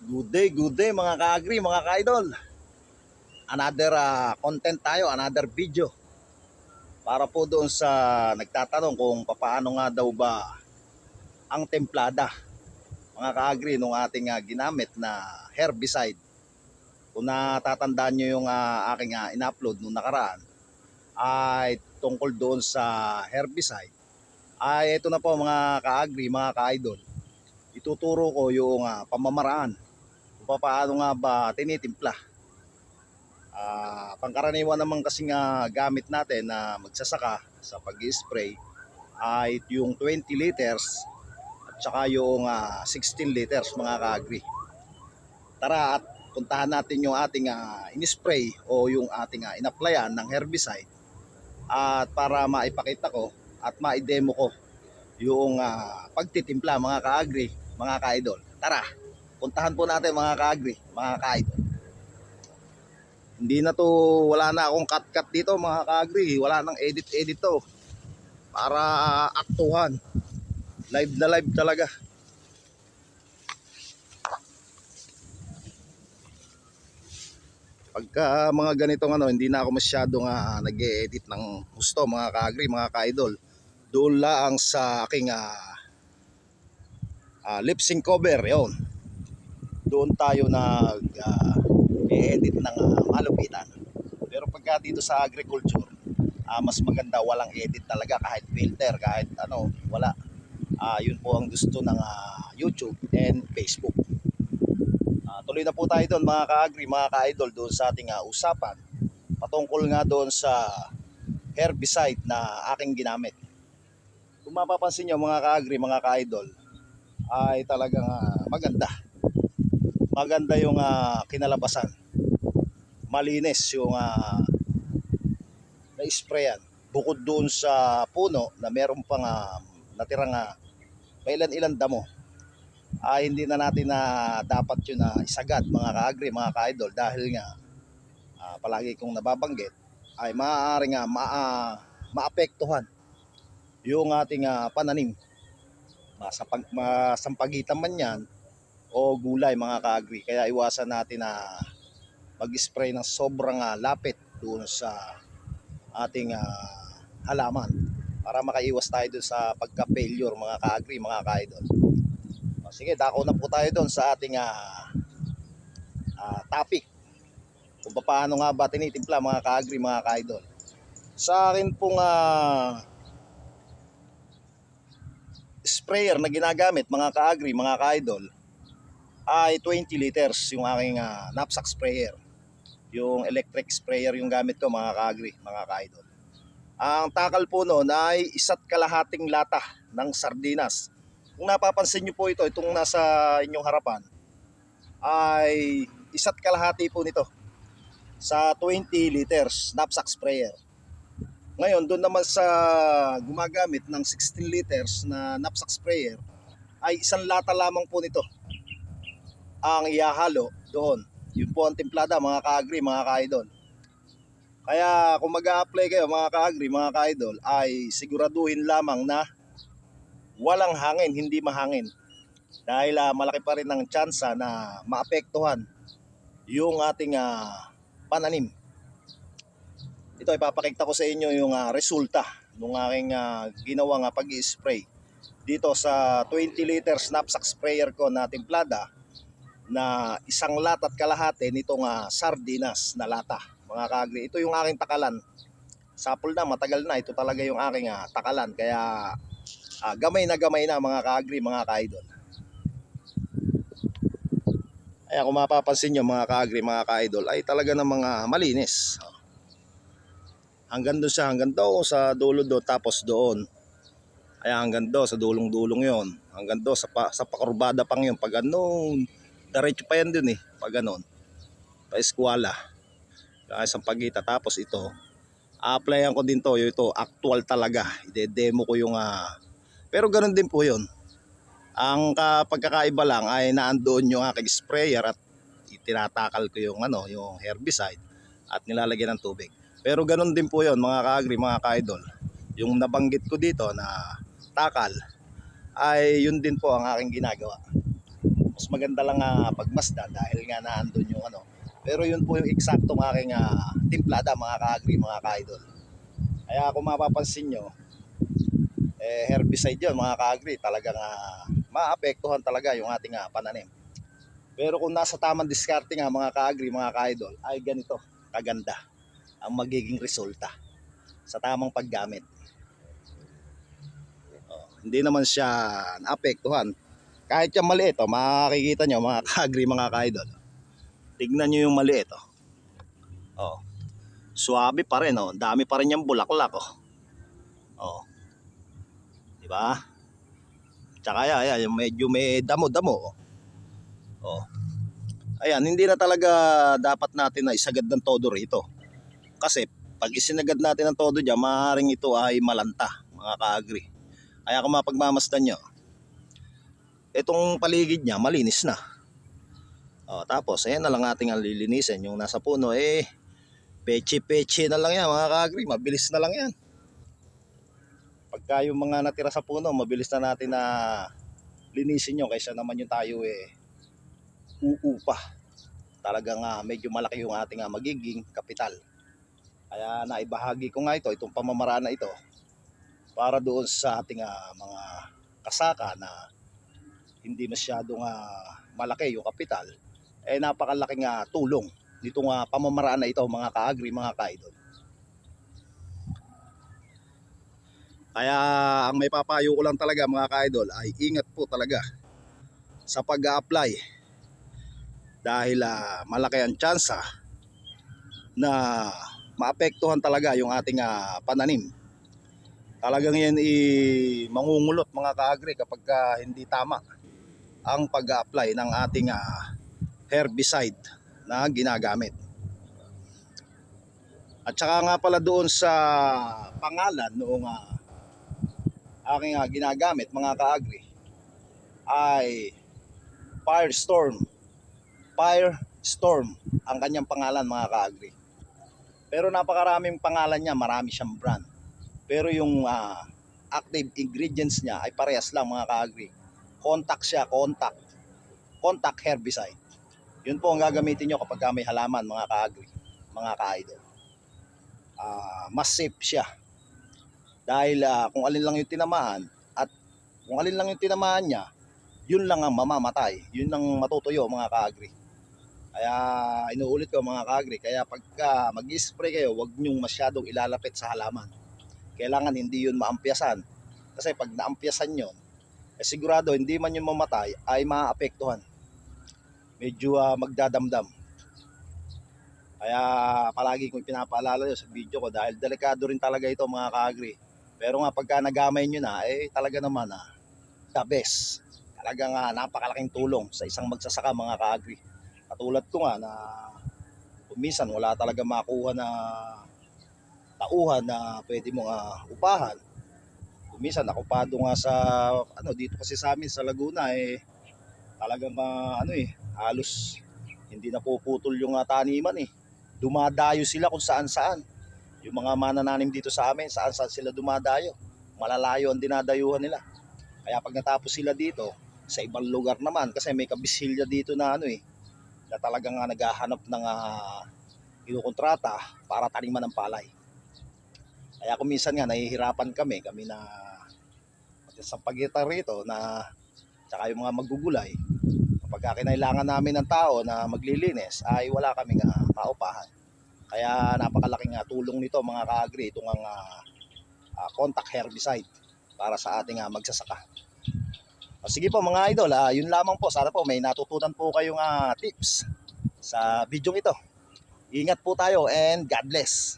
Good day mga ka-agri, mga ka-idol. Another content tayo, another video. Para po doon sa nagtatanong kung paano nga daw ba ang templada, mga ka-agri, nung ating ginamit na herbicide. Kung natatandaan nyo yung aking in-upload nung nakaraan, ay tungkol doon sa herbicide. Ay ito na po mga ka-agri, mga ka-idol. Ituturo ko yung pamamaraan kung paano nga ba tinitimpla. Pangkaraniwan naman kasing gamit natin na magsasaka sa pag-spray ay yung 20 liters at saka yung 16 liters mga ka-agri. Tara at puntahan natin yung ating in-spray o yung ating in-applyan ng herbicide at para maipakita ko at ma-demo ko yung pagtitimpla mga ka-agri, mga ka-idol. Tara, puntahan po natin mga ka-agri, mga ka-idol. Hindi na to, wala na akong cut dito mga ka-agri, wala nang edit to para aktuhan. Live na live talaga. Pagka mga ganitong hindi na ako masyadong nag-e-edit ng gusto mga ka-agri, mga ka-idol. Doon lang sa aking lip sync cover, yon. Doon tayo nag-edit ng malupitan. Pero pagka dito sa agriculture, mas maganda walang edit talaga, kahit filter, kahit wala. Yun po ang gusto ng YouTube and Facebook. Tuloy na po tayo doon mga ka-agri, mga ka-idol, doon sa ating usapan patungkol nga doon sa herbicide na aking ginamit. Kung mapapansin nyo mga ka-agri, mga ka-idol, ay talagang maganda. Maganda yung kinalabasan. Malinis yung na-sprayan. Bukod doon sa puno na meron pang natirang mailan-ilan damo, hindi na natin dapat yun isagad mga ka-agri, mga ka-idol, dahil nga palagi kong nababanggit ay maaaring maapektuhan yung ating pananim. Masampagitan man yan o gulay mga ka-agri. Kaya iwasan natin na mag-spray ng sobrang lapit doon sa ating halaman para makaiwas tayo doon sa pagka-failure mga ka-agri, mga ka-idol. Sige, dako na po tayo doon sa ating topic. Kung paano nga ba tinitimpla mga ka-agri, mga ka-idol. Sa akin pong sprayer na ginagamit mga ka-agri, mga ka-idol, ay 20 liters yung aking knapsack sprayer. Yung electric sprayer yung gamit ko mga ka-agri, mga ka-idol. Ang takal po noon ay 1.5 lata ng sardinas. Kung napapansin nyo po itong nasa inyong harapan, ay 1.5 po nito sa 20 liters knapsack sprayer. Ngayon, doon naman sa gumagamit ng 16 liters na knapsack sprayer, ay 1 lata lamang po nito ang ihahalo doon. Yun po ang timplada mga ka-agri, mga ka-idol. Kaya kung mag-a-apply kayo mga ka-agri, mga ka-idol, ay siguraduhin lamang na walang hangin, hindi mahangin. Dahil malaki pa rin ang tsansa na maapektuhan yung ating pananim. Ito ay papakita ko sa inyo yung resulta ng aking ginawang pag-i-spray dito sa 20 liters knapsack sprayer ko na timplada na 1.5 lata nitong sardinas na lata mga ka-agri. Ito yung aking takalan. Sapol na, matagal na. Ito talaga yung aking takalan. Kaya gamay na mga ka-agri, mga ka-idol. Kaya kung mapapansin nyo mga ka-agri, mga ka-idol, ay talaga ng mga malinis. Hanggang doon siya, hanggang doon sa dulo doon, tapos doon. Kaya hanggang doon sa dulong-dulong yon, hanggang doon sa pakurbada pang yun. Pag diretso pa yan dun pag pa-eskwala. Kaya sa pagita, tapos ito, applyan ko din to, ito actual talaga. I-demo ko yung pero ganoon din po yun. Ang pagkakaiba lang ay naandoon yung aking sprayer at tinatakal ko yung yung herbicide at nilalagyan ng tubig. Pero ganoon din po yun mga ka-agri, mga ka-idol. Yung nabanggit ko dito na takal ay yun din po ang aking ginagawa. Mas maganda lang pagmasdan dahil nga naandun yung ano. Pero yun po yung eksaktong aking timplada mga ka-agri, mga ka-idol. Kaya kung mapapansin nyo, herbicide yun mga ka-agri. Talagang maapektuhan talaga yung ating pananim. Pero kung nasa tamang diskarte nga mga ka-agri, mga ka-idol, ay ganito kaganda ang magiging resulta sa tamang paggamit. Hindi naman siya naapektuhan. Kahit yung maliit, makikita nyo mga ka-agri, mga ka-idol. Tignan nyo yung maliit. Suwabe pa rin. Dami pa rin yung bulaklak. Diba? Tsaka yan, yung medyo may damo-damo. Ayan, hindi na talaga dapat natin na isagad ng todo rito. Kasi pag isinagad natin ng todo dyan, maaaring ito ay malanta, mga ka-agri. Kaya kung mapagmamasdan nyo, itong paligid niya malinis na. Tapos ayan na lang ating lilinisin. Yung nasa puno peche-peche na lang yan mga ka-agri. Mabilis na lang yan. Pagka yung mga natira sa puno, mabilis na natin na linisin nyo. Kaysa naman yung tayo uupa. Talagang medyo malaki yung ating magiging kapital. Kaya naibahagi ko nga itong pamamaraan na ito para doon sa ating mga kasaka na hindi masyadong malaki yung kapital, napakalaking tulong nitong pamamaraan na ito mga ka-agri, mga ka-idol. Kaya ang may papayo ko lang talaga mga ka-idol ay ingat po talaga sa pag-a-apply dahil malaki ang tsansa na maapektuhan talaga yung ating pananim. Talagang yan mangungulot mga ka-agri kapag hindi tama ang pag-a-apply ng ating herbicide na ginagamit. At saka nga pala doon sa pangalan noong aking ginagamit mga ka-agri ay Firestorm ang kanyang pangalan mga ka-agri. Pero napakaraming pangalan niya, marami siyang brand. Pero yung active ingredients niya ay parehas lang mga ka-agri. Contact herbicide. Yun po ang gagamitin nyo kapag may halaman mga ka-agri, mga ka-idol. Mas safe siya. Dahil kung alin lang yung tinamaan at kung alin lang yung tinamaan niya, yun lang ang mamamatay. Yun lang matutuyo mga ka-agri. Kaya inuulit ko mga ka-agri, kaya pagka mag-spray kayo, huwag nyong masyadong ilalapit sa halaman. Kailangan hindi yun maampiyasan. Kasi pag naampiyasan yun, sigurado hindi man yun mamatay ay maapektuhan. Medyo magdadamdam. Kaya palagi kong pinapaalala yun sa video ko dahil delikado rin talaga ito mga ka-agri. Pero nga pagka nagamay nyo na, talaga naman the best. Talagang napakalaking tulong sa isang magsasaka mga ka-agri. Katulad ko nga na minsan wala talaga makuha na tauhan na pwede mong upahan. Minsan nakupado nga sa dito kasi sa amin sa Laguna talagang halos hindi napuputol yung taniman Dumadayo sila kung saan-saan. Yung mga manananim dito sa amin, saan-saan sila dumadayo. Malalayo ang dinadayuhan nila. Kaya pag natapos sila dito, sa ibang lugar naman kasi may kabisilya dito na na talagang naghahanap ng kinukontrata para taniman ng palay. Kaya kung minsan nga nahihirapan kami na sa pagkita rito na tsaka yung mga magugulay, kapag kinailangan namin ng tao na maglilinis ay wala kaming maupahan. Kaya napakalaking tulong nito mga ka-agri, itong contact herbicide para sa ating magsasaka. Sige po mga idol, yun lamang po. Sana po may natutunan po kayong tips sa video ito. Ingat po tayo and God bless.